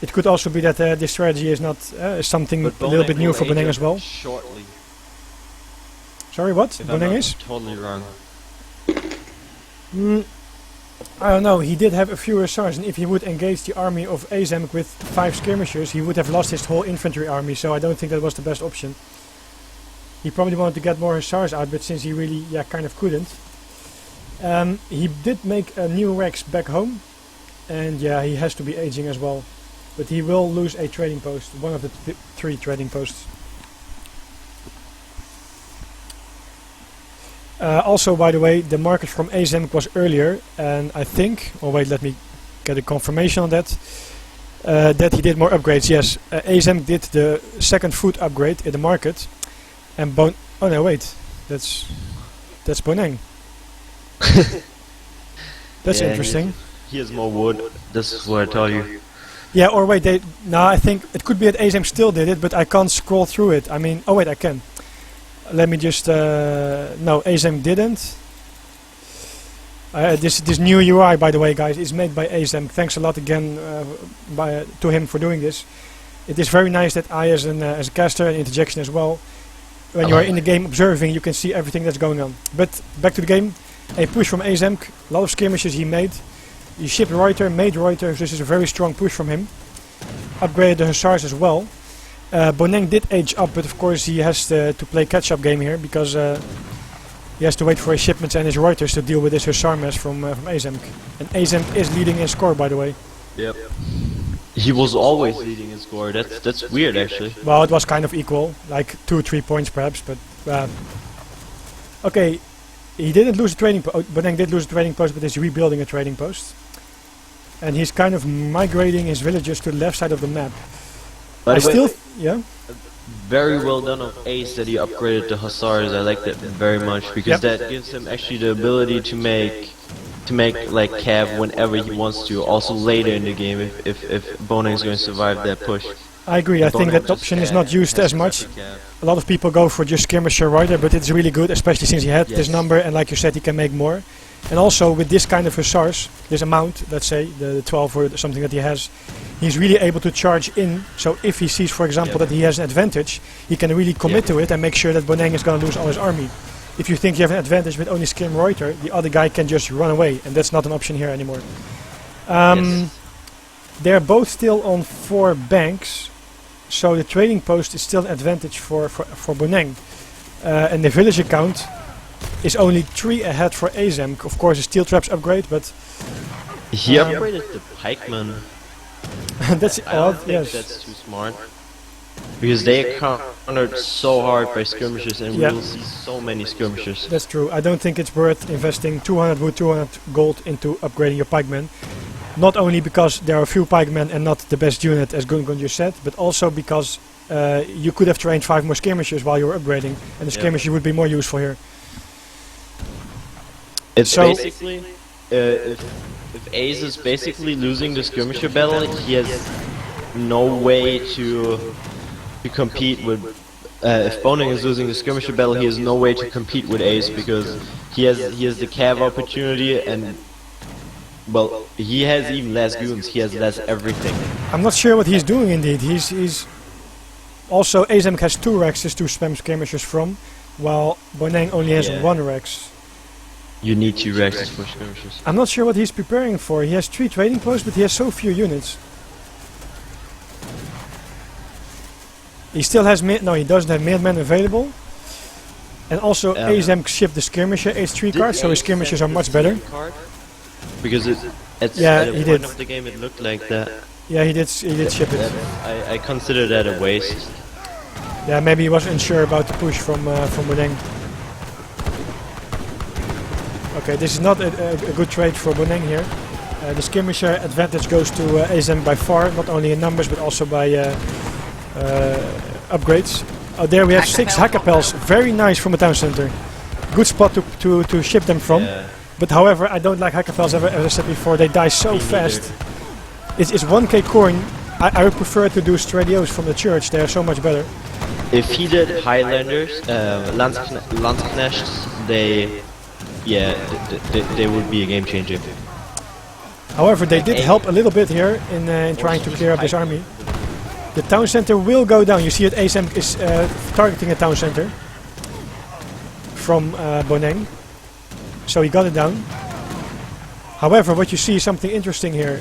It could also be that this strategy is not something a little bit new for Boneng as well. Shortly. Sorry, what? Boneng is? Totally wrong. I don't know, he did have a few Hussars, and if he would engage the army of Aizamk with 5 skirmishers, he would have lost his whole infantry army, so I don't think that was the best option. He probably wanted to get more Hussars out, but since he really kind of couldn't. He did make a new Rex back home, and he has to be aging as well. But he will lose a trading post, one of the 3 trading posts. Also, by the way, the market from Aizamk was earlier, and I think, let me get a confirmation on that, that he did more upgrades. Yes, Aizamk did the 2nd food upgrade in the market, and that's Boneng. That's interesting. He has more wood, this is what I tell you. Yeah, or wait, I think it could be that Aizamk still did it, but I can't scroll through it. I mean, I can. Let me just... no, Aizamk didn't. This new UI, by the way, guys, is made by Aizamk. Thanks a lot again to him for doing this. It is very nice that I, as a caster, and Interjection as well, when you are in the game observing, you can see everything that's going on. But back to the game. A push from Aizamk. A lot of skirmishes he made. He shipped Reuter, made Reuter. This is a very strong push from him. Upgraded the Hussars as well. Boneng did age up, but of course he has to play catch-up game here, because he has to wait for his shipments and his Reuters to deal with this Hussar mess from Aizamk. And Aizamk is leading in score, by the way. Yep. He was always leading in score. That's weird, actually. Well, it was kind of equal, like 2-3 points perhaps, but okay. He didn't lose a trading post. Boneng did lose a trading post, but he's rebuilding a trading post. And he's kind of migrating his villagers to the left side of the map. But very well done of Ace that he upgraded the Hussars. I like that very much, because that gives him actually the ability to make to make like Cav whenever he wants to. Also later in the game, if Boneng is going to survive that push. I agree. I think that option is not used as much. A lot of people go for just Skirmisher Rider, but it's really good, especially since he had this number, and like you said, he can make more. And also with this kind of hussars, this amount, let's say, the 12 or something that he has, he's really able to charge in. So if he sees, for example, that he has an advantage, he can really commit to it and make sure that Boneng is going to lose all his army. If you think you have an advantage with only Skirm Reuter, the other guy can just run away, and that's not an option here anymore. They're both still on 4 banks, so the trading post is still an advantage for Boneng. And the villager count is only 3 ahead for Aizamk. Of course, the steel traps upgrade, but he upgraded the pikemen. that's I odd. don't think Yes, that's too smart. Because they are countered so hard by skirmishers, and we will see so many skirmishers. that's true. I don't think it's worth investing 200 wood, 200 gold into upgrading your pikemen. Not only because there are a few pikemen and not the best unit, as GoonGoon just said, but also because you could have trained 5 more skirmishers while you were upgrading, and the skirmisher would be more useful here. It's So- basically, if Ace is basically losing the skirmisher battle, he has no way to compete with. If Boneng is losing the skirmisher battle, he has no way to compete with Ace because he has the cav opportunity, and well, he has even less goons. He has less everything. I'm not sure what he's doing indeed. He's also Aizamk has 2 Rexes to spam skirmishers from, while Boneng only has 1 Rex. You need 2 Rexes for skirmishers. I'm not sure what he's preparing for. He has 3 trading posts, but he has so few units. He still has no, he doesn't have Mailmen available. And also Aizamk shipped the skirmisher H3 card, so his skirmishers are much better. Because at Yeah, the he point did. of the game it looked like that. Yeah, he did ship it. I consider that a waste. Yeah, maybe he was unsure about the push from Boneng. Okay, this is not a good trade for Boneng here. The skirmisher advantage goes to Aizamk by far, not only in numbers but also by upgrades. Oh, there we have 6 Hackapels, very nice from the town center. Good spot to ship them from. Yeah. But however, I don't like Hackapels, as I said before, they die so fast. It's 1k coin. I would prefer to do Stradios from the church, they are so much better. If he did Highlanders, Landsknechts, they would be a game changer. However, they did help a little bit here in trying to clear up this army. The town center will go down. You see that Aizamk is targeting a town center from Boneng. So he got it down. However, what you see is something interesting here.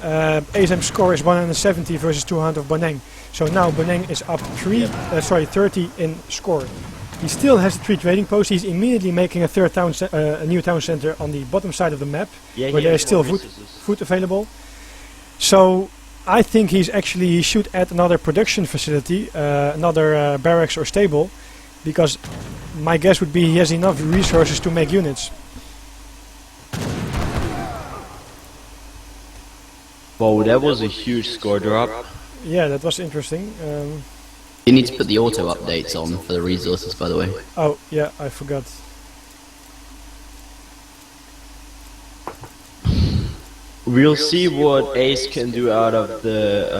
Aizamk's score is 170 versus 200 of Boneng. So now Boneng is up 30 in score. He still has the 3 trading posts. He's immediately making a a new town center on the bottom side of the map, where there is still food available. So I think he should add another production facility, another barracks or stable, because my guess would be he has enough resources to make units. Wow, that was a huge score drop. Yeah, that was interesting. You need to put the auto updates on for the resources, by the way. Oh, yeah, I forgot. We'll see what Ace can do out of the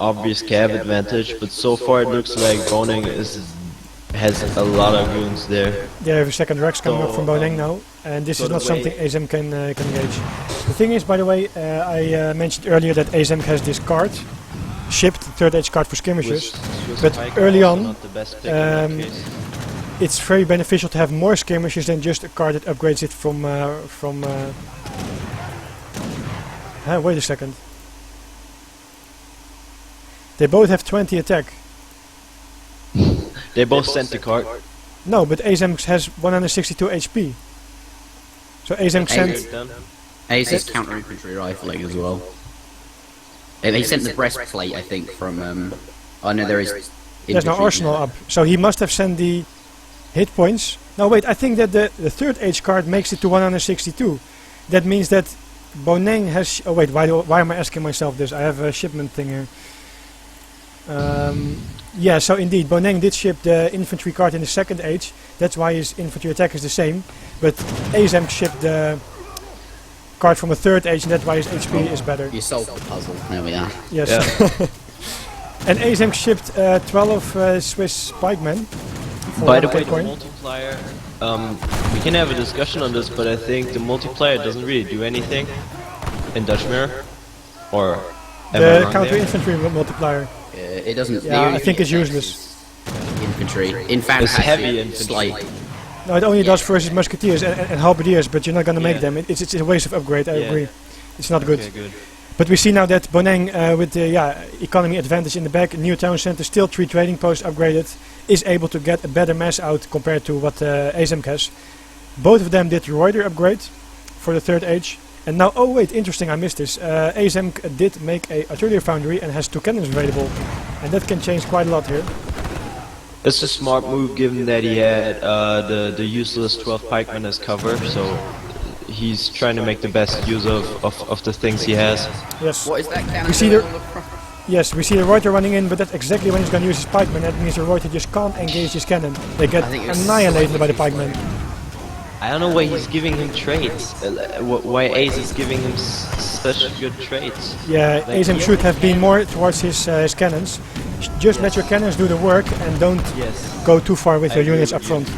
obvious cav advantage, but so far it looks like Boneng has a lot of goons there. They have a second Rex coming up from Boneng now, and this is not something Aizamk can engage. The thing is, by the way, I mentioned earlier that Aizamk has this card, shipped, the 3rd age card for skirmishers, but early on, it's very beneficial to have more skirmishers than just a card that upgrades it from wait a second. They both have 20 attack. They both sent the card. No, but Aizamk has 162 HP. So Aizamk sent... Ace is counter infantry rifling as well. He sent the breastplate, I think, from. Oh no, there is. There's no arsenal up. So he must have sent the hit points. No, wait, I think that the 3rd age card makes it to 162. That means that Boneng has... Oh wait, why am I asking myself this? I have a shipment thing here. Yeah, so indeed, Boneng did ship the infantry card in the 2nd age. That's why his infantry attack is the same. But Aizamk shipped the card from a third age, and that's why his HP is better. You solved the puzzle. There we are. Yes. Yeah. And Aizamk shipped 12 Swiss pikemen. By the way, the coin. multiplier, we can have a discussion on this, but I think the multiplier doesn't really do anything in Dutch Mirror. Or am I The wrong counter there? infantry multiplier. It doesn't. the Yeah, only I think thing it's it does useless. is Infantry. In fact, It's heavy actually, infantry. slight. No, it only does versus musketeers and halberdiers, but you're not gonna make Yeah. them. It's a waste of upgrade. I Yeah. agree. It's not good. Okay, good. But we see now that Boneng, with the economy advantage in the back, new town center, still 3 trading posts upgraded, is able to get a better mass out compared to what Aizamk has. Both of them did Reuter upgrade for the third age. And now, oh wait, interesting, I missed this. Aizamk did make a artillery foundry and has 2 cannons available. And that can change quite a lot here. It's a smart move given that he had the useless 12 pikemen as cover, so he's trying to make the best use of the things he has. Yes. What is that cannon? We see doing the- on front? Yes, we see the Reuter running in, but that's exactly when he's going to use his pikemen. That means the Reuter just can't engage his cannon. They get I think it's- annihilated by the pikemen. I don't know why he's giving him traits. Why Ace is giving him such good traits. Yeah, Like, Aizamk should have been more towards his cannons. Just let your cannons do the work and don't Yes. go too far with I your agree units with up you. front.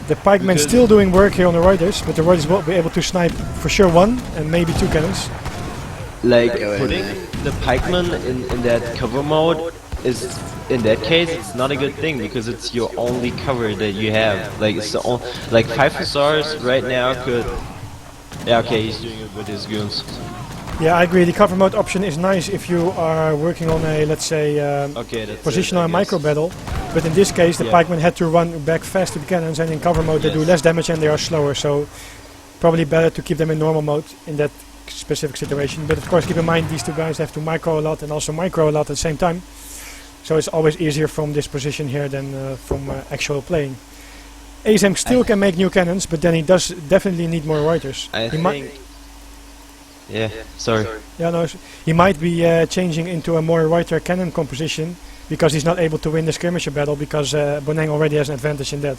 The pikemen Because- still doing work here on the Reuters, but the Reuters will be able to snipe for sure 1 and maybe 2 cannons. Like Go in putting the pikeman in that cover mode is, in that case, it's not a good thing because it's your only cover that you have. Like it's the only, like 5 hussars right now could. Yeah, okay, he's doing it with his goons. Yeah, I agree. The cover mode option is nice if you are working on a, let's say, Okay, that's positional it, I and micro guess. battle. But in this case, the Yeah. pikemen had to run back fast to the cannons, and in cover mode they do Yes. less damage and they are slower. So probably better to keep them in normal mode in that specific situation. But of course, keep in mind these 2 guys have to micro a lot and also micro a lot at the same time. So it's always easier from this position here than from actual playing. Aizamk still can make new cannons, but then he does definitely need more Reuters. I He might- think. Yeah, sorry. Yeah, no, he might be changing into a more Reuter cannon composition because he's not able to win the skirmisher battle because Boneng already has an advantage in that.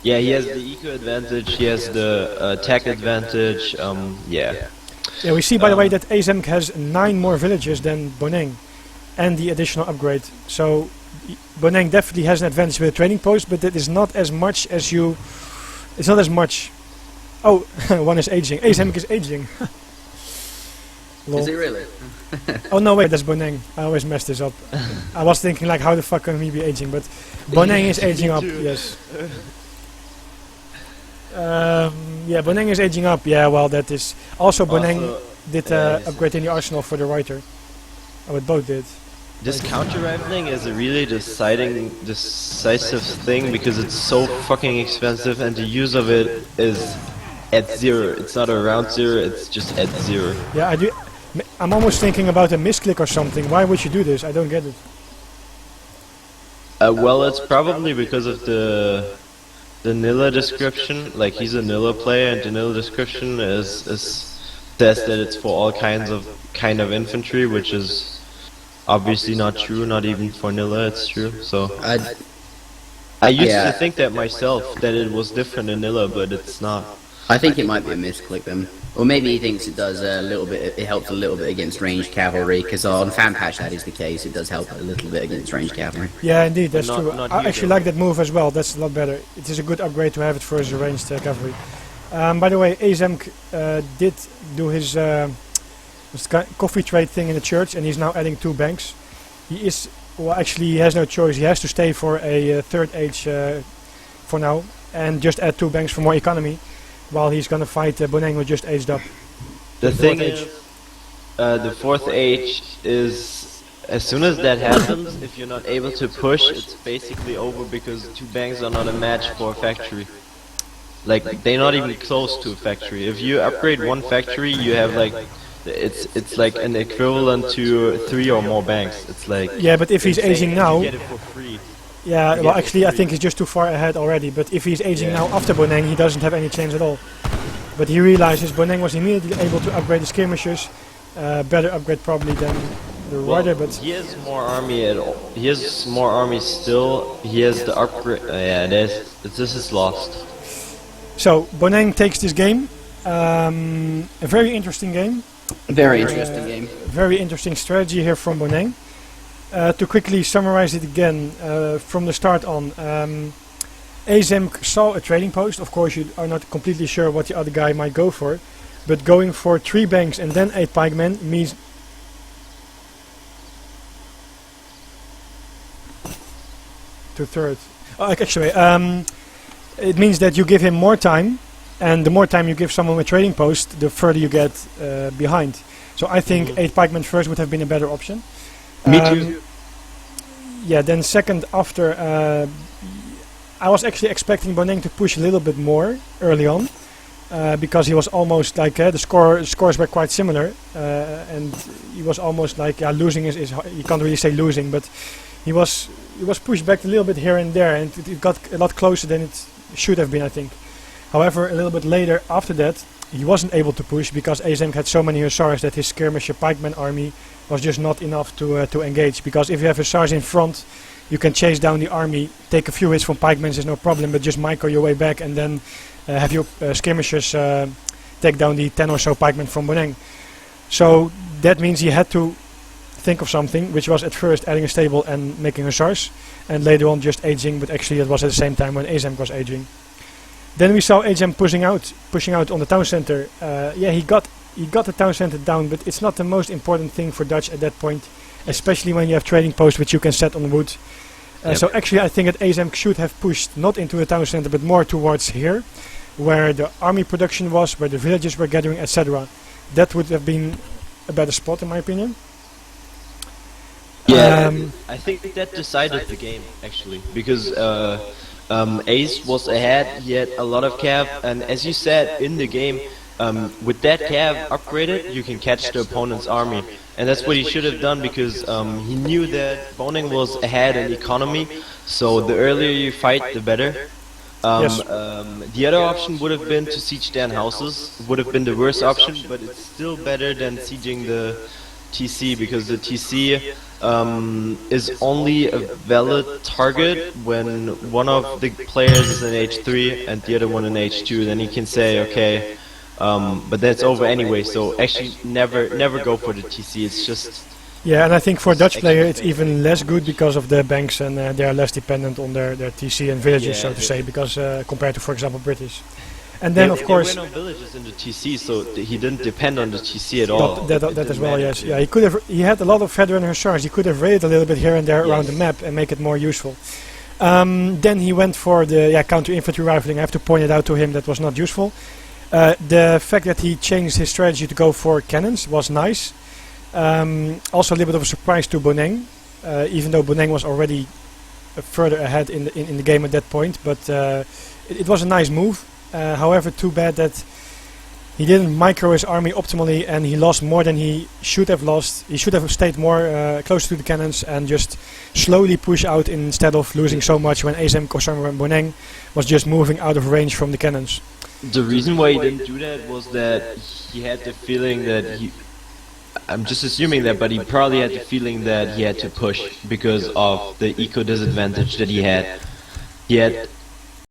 Yeah, he has the eco advantage. He has the attack advantage. Yeah. Yeah, we see by the way that Aizamk has 9 more villages than Boneng and the additional upgrade. So Boneng definitely has an advantage with the trading post, but that is not as much as you... It's not as much... Oh, 1 is aging. Aizamk is aging. Lol. Is it really? Oh no, wait, that's Boneng. I always mess this up. I was thinking like, how the fuck can he be aging? But Boneng is aging up, yes. Yeah, Boneng is aging up. Yeah, well, that is... Also, Boneng Also, did yes. upgrade in the arsenal for the Reuter. Oh, it both did. This counter rifling is a really decisive thing because it's so fucking expensive and the use of it is at 0. It's not around 0, it's just at 0. Yeah, I do. I'm almost thinking about a misclick or something. Why would you do this? I don't get it. Well, it's probably because of the Nilla description. Like he's a Nilla player, and the Nilla description says that it's for all kind of infantry, which is obviously not true. Not even for Nilla, it's true. So I used Yeah. to think that myself, that it was different in Nilla, but it's not. I think it might be a misclick then. Or maybe he thinks it does a little bit, it helps a little bit against ranged cavalry, because on fan patch that is the case, it does help a little bit against ranged cavalry. Yeah, indeed, that's Not- true. not I you, actually though. like that move as well. That's a lot better. It is a good upgrade to have it for his ranged cavalry. By the way, Aizamk did do his coffee trade thing in the church, and he's now adding 2 banks. He is, well, actually, he has no choice. He has to stay for a third age for now, and just add 2 banks for more economy, while he's gonna fight Boneng, who just aged up. The thing fourth is, age. the 4th age is, as soon as that happens, if you're not able to push, it's basically over because 2 banks are not a match for a factory. Like, they're not even close to a factory. If you upgrade 1 factory, you have like, it's like an equivalent to 3 or more banks. It's like, Yeah, but if he's insane, aging and now, you get it for free. yeah, You well, get it actually, I for think free. he's just too far ahead already. But if he's aging Yeah. now after Boneng, he doesn't have any chance at all. But he realizes Boneng was immediately able to upgrade the skirmishers, better upgrade probably than the Rider, but he has more army at all. He has more army still. He has the upgrade. Yeah, this is lost. So Boneng takes this game. A very interesting game. Very interesting game. Very interesting strategy here from Boneng. To quickly summarize it again from the start on, Aizamk saw a trading post. Of course, you are not completely sure what the other guy might go for, but going for 3 banks and then 8 pikemen means to third. Actually, it means that you give him more time, and the more time you give someone with trading post, the further you get behind. So I think 8 pikemen first would have been a better option. Me too. Yeah, then second after, I was actually expecting Boneng to push a little bit more early on, because he was almost like, the scores were quite similar, and he was almost like, losing is you can't really say losing, but he was pushed back a little bit here and there, and it got a lot closer than it should have been, I think. However, a little bit later after that, he wasn't able to push because Aizamk had so many hussars that his skirmisher pikeman army was just not enough to engage. Because if you have hussars in front, you can chase down the army, take a few hits from pikemen is no problem, but just micro your way back and then have your skirmishers take down the 10 or so pikemen from Boneng. So that means he had to think of something, which was at first adding a stable and making hussars, and later on just aging, but actually it was at the same time when Aizamk was aging. Then we saw Aizamk pushing out on the town center. Yeah, he got the town center down, but it's not the most important thing for Dutch at that point, especially when you have trading posts which you can set on wood. So actually I think that Aizamk should have pushed not into the town center, but more towards here, where the army production was, where the villages were gathering, etc. That would have been a better spot in my opinion. Yeah, I think that decided the game actually, because Ace was ahead, he had a lot of cav, and as you said in the game, with that cav upgraded, you can catch the opponent's army, and that's what he should have done, because he knew that Boneng was ahead in economy, so the earlier you fight, the better. The other option would have been to siege their houses, would have been the worst option, but it's still better than sieging the TC, because the TC is only a valid target when one of the players is in H3 and the other one in H2. Then he can say, okay, but that's over anyway. So actually, never go for the TC. It's just and I think for Dutch player it's even less good because of the banks, and they are less dependent on their TC and villages, so to say, because compared to, for example, British. And then of course there were no villages in the TC, so he didn't depend on the TC at all. That as well, yes. Yeah, he had a lot of veteran hussars. He could have raided a little bit here and there around the map and make it more useful. Then he went for the counter infantry rifling. I have to point it out to him, that was not useful. The fact that he changed his strategy to go for cannons was nice. Also a little bit of a surprise to Boneng, even though Boneng was already further ahead in the game at that point. But it was a nice move. However, too bad that he didn't micro his army optimally, and he lost more than he should have lost. He should have stayed more close to the cannons and just slowly push out instead of losing so much when Aizamk or someone Boneng was just moving out of range from the cannons. The reason why he didn't do that was that he had the feeling that I'm just assuming that, but he probably had the feeling that he had to push because of the eco disadvantage that he had. He had